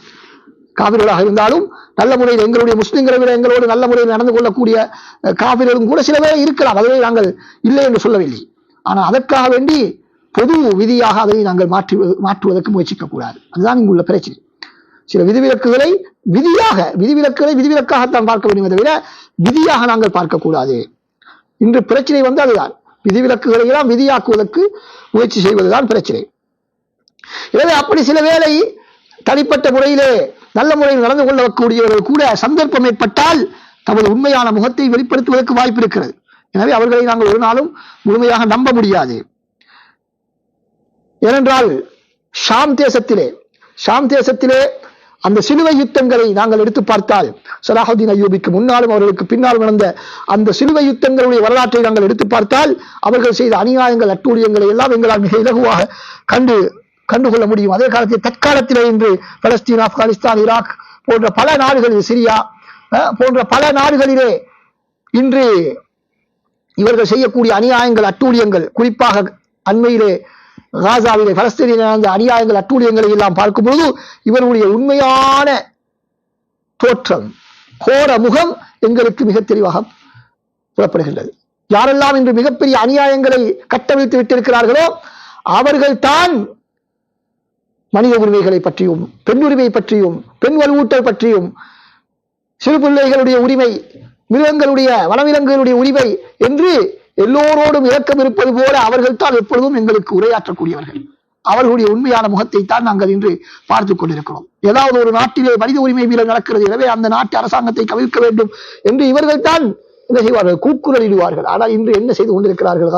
காபிர்களாக இருந்தாலும் நல்ல முறையில் எங்களுடைய முஸ்லிம்களை விட எங்களோடு நல்ல முறையில் நடந்து கொள்ளக்கூடிய காபிர்களும் கூட சில பேர் இருக்கலாம். அதுவே நாங்கள் இல்லை என்று சொல்லவில்லை. ஆனால் அதற்காக வேண்டி பொது விதியாக அதை நாங்கள் மாற்றுவதற்கு முயற்சிக்க கூடாது. அதுதான் இங்குள்ள பிரச்சனை. சில விதிவிலக்குகளை விதிவிலக்காகத்தான் பார்க்க வேண்டும் தவிர விதியாக நாங்கள் பார்க்கக்கூடாது. இன்று பிரச்சனை அதுதான். விதிவிலக்குகளை எல்லாம் விதியாக்குவதற்கு முயற்சி செய்வதுதான் பிரச்சனை. எனவே அப்படி சில வேளை தனிப்பட்ட முறையிலே நல்ல முறையில் நடந்து கொள்ளக்கூடியவர்கள் கூட சந்தர்ப்பம் ஏற்பட்டால் தமது உண்மையான முகத்தை வெளிப்படுத்துவதற்கு வாய்ப்பு இருக்கிறது. எனவே அவர்களை நாங்கள் ஒரு நாளும் முழுமையாக நம்ப முடியாது. ஏனென்றால் ஷாம் தேசத்திலே அந்த சிலுவை யுத்தங்களை நாங்கள் எடுத்து பார்த்தால் சலாஹுதீன் அய்யூபிக்கு முன்னாலும் அவர்களுக்கு பின்னாலும் நடந்த அந்த சிலுவை யுத்தங்களுடைய வரலாற்றை நாங்கள் எடுத்து பார்த்தால் அவர்கள் செய்த அநியாயங்கள் அட்டூழியங்களை எல்லாம் எங்களால் மிக இலகுவாக கண்டுகொள்ள முடியும். அதே காலத்தில் தற்காலத்திலே இன்று பலஸ்தீன், ஆப்கானிஸ்தான், ஈராக் போன்ற பல நாடுகளில், சிரியா போன்ற பல நாடுகளிலே இன்று இவர்கள் செய்யக்கூடிய அநியாயங்கள் அட்டூழியங்கள், குறிப்பாக அண்மையிலே காசாவிலே பலஸ்தீனில் நடந்த அநியாயங்கள் அட்டூழியங்களை எல்லாம் பார்க்கும் பொழுது இவர்களுடைய உண்மையான தோற்றம், கோர முகம் எங்களுக்கு மிக தெளிவாக புலப்படுகின்றது. யாரெல்லாம் இன்று மிகப்பெரிய அநியாயங்களை கட்டவிழ்த்து விட்டிருக்கிறார்களோ அவர்கள் தான் மனித உரிமைகளை பற்றியும் பெண் உரிமை பற்றியும் பெண் வலுவூட்டல் பற்றியும் சிறு பிள்ளைகளுடைய உரிமை, மிருகங்களுடைய வனவிலங்குகளுடைய உரிமை என்று எல்லோரோடும் இரக்கம் இருப்பது போல அவர்கள் தான் எப்பொழுதும் எங்களுக்கு உரையாற்றக்கூடியவர்கள். அவர்களுடைய உண்மையான முகத்தை தான் நாங்கள் இன்று பார்த்துக் கொண்டிருக்கிறோம். ஏதாவது ஒரு நாட்டிலே மனித உரிமை மீறல் நடக்கிறது, எனவே அந்த நாட்டு அரசாங்கத்தை கவிழ்க்க வேண்டும் என்று இவர்கள் தான் என்ன செய்வார்கள்? கூக்குரலிடுவார்கள். ஆனால் இன்று என்ன செய்து கொண்டிருக்கிறார்கள்?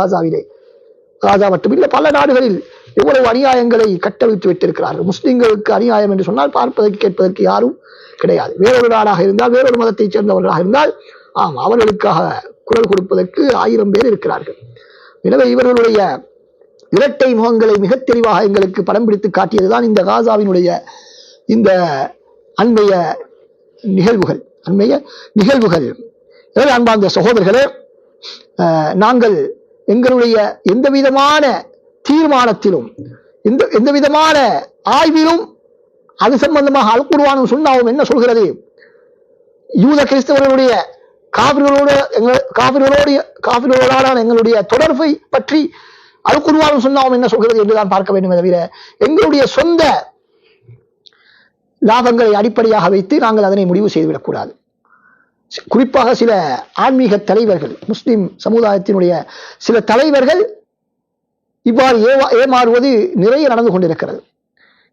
காசா மட்டுமில்லை, பல நாடுகளில் எவ்வளவு அநியாயங்களை கட்டவிழ்த்து விட்டிருக்கிறார்கள். முஸ்லிம்களுக்கு அநியாயம் என்று சொன்னால் பார்ப்பதற்கு கேட்பதற்கு யாரும் கிடையாது. வேறொரு நாடாக இருந்தால், வேறொரு மதத்தைச் சேர்ந்தவர்களாக இருந்தால் அவர்களுக்காக குரல் கொடுப்பதற்கு 1000 பேர் இருக்கிறார்கள். எனவே இவர்களுடைய இரட்டை முகங்களை மிக தெளிவாக எங்களுக்கு படம் பிடித்து காட்டியதுதான் இந்த காசாவினுடைய இந்த அண்மைய நிகழ்வுகள். எனவே அன்பார்ந்த சகோதரர்களே, நாங்கள் எங்களுடைய எந்த விதமான தீர்மானத்திலும் எந்த விதமான ஆய்விலும் அது சம்பந்தமாக அல் குர்ஆனும் சுன்னாவும் என்ன சொல்கிறது, யூத கிறிஸ்தவர்களுடைய காபிர்களோடான எங்களுடைய தொடர்பை பற்றி அல் குர்ஆனும் சுன்னாவும் என்ன சொல்கிறது என்றுதான் பார்க்க வேண்டும். தவிர எங்களுடைய சொந்த லாபங்களை அடிப்படையாக வைத்து நாங்கள் அதனை முடிவு செய்துவிடக்கூடாது. குறிப்பாக சில ஆன்மீக தலைவர்கள், முஸ்லிம் சமுதாயத்தினுடைய சில தலைவர்கள் இவ்வாறு ஏமாறுவது நிறைய நடந்து கொண்டிருக்கிறது.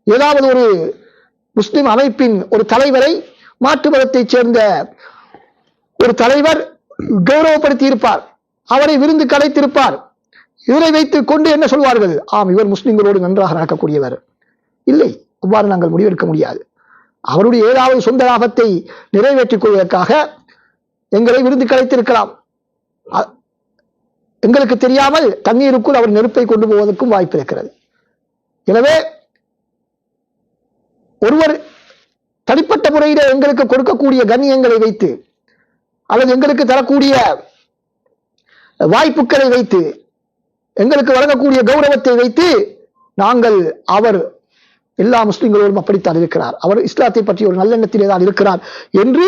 ஏதாவது ஒரு முஸ்லிம் அமைப்பின் ஒரு தலைவரை மாற்று மதத்தைச் சேர்ந்த ஒரு தலைவர் கௌரவப்படுத்தி இருப்பார், அவரை விருந்து கலைத்திருப்பார். இவரை வைத்துக் கொண்டு என்ன சொல்வார்கள்? இவர் முஸ்லிம்களோடு நன்றாக நடக்கக்கூடியவர். இல்லை, அவ்வாறு நாங்கள் முடிவெடுக்க முடியாது. அவருடைய ஏதாவது சொந்த லாபத்தை நிறைவேற்றிக் கொள்வதற்காக எங்களை விருந்து கலைத்திருக்கலாம். எங்களுக்கு தெரியாமல் தண்ணீருக்குள் அவர் நெருப்பை கொண்டு போவதற்கும் வாய்ப்பு இருக்கிறது. எனவே ஒருவர் தனிப்பட்ட முறையில் எங்களுக்கு கொடுக்கக்கூடிய கண்ணியங்களை வைத்து அல்லது எங்களுக்கு தரக்கூடிய வாய்ப்புகளை வைத்து எங்களுக்கு வழங்கக்கூடிய கௌரவத்தை வைத்து நாங்கள் அவர் எல்லா முஸ்லிம்களோடும் அப்படித்தான் இருக்கிறார், அவர் இஸ்லாத்தை பற்றி ஒரு நல்லெண்ணத்திலே தான் இருக்கிறார் என்று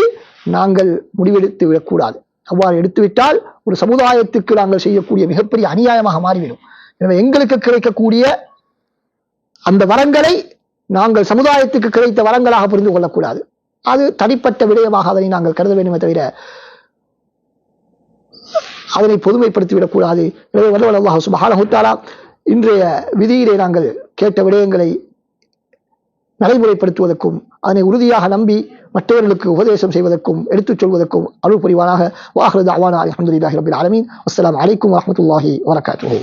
நாங்கள் முடிவெடுத்து விடக்கூடாது. அவ்வாறு எடுத்துவிட்டால் ஒரு சமுதாயத்துக்கு நாங்கள் செய்யக்கூடிய மிகப்பெரிய அநியாயமாக மாறிவிடும். எனவே எங்களுக்கு கிடைக்கக்கூடிய அந்த வரங்களை நாங்கள் சமுதாயத்துக்கு கிடைத்த வரங்களாக புரிந்து கொள்ளக்கூடாது. அது தனிப்பட்ட விடயமாக அதனை நாங்கள் கருத வேண்டுமே தவிர அதனை பொதுமைப்படுத்திவிடக் கூடாது. எனவே வல்லவன் அல்லாஹ் சுப்ஹானஹு வ தஆலா இன்றைய விதியிலே நாங்கள் கேட்ட விடயங்களை நடைமுறைப்படுத்துவதற்கும் அதனை உறுதியாக நம்பி மற்றவர்களுக்கு உபதேசம் செய்வதற்கும் எடுத்துச் சொல்வதற்கும் அருள் புரிவானாக. வாஹிரு தஅவானா அல்ஹம்துலில்லாஹி ரப்பில் ஆலமீன். அஸ்ஸலாமு அலைக்கும் வரஹ்மத்துல்லாஹி வபரகாத்துஹு.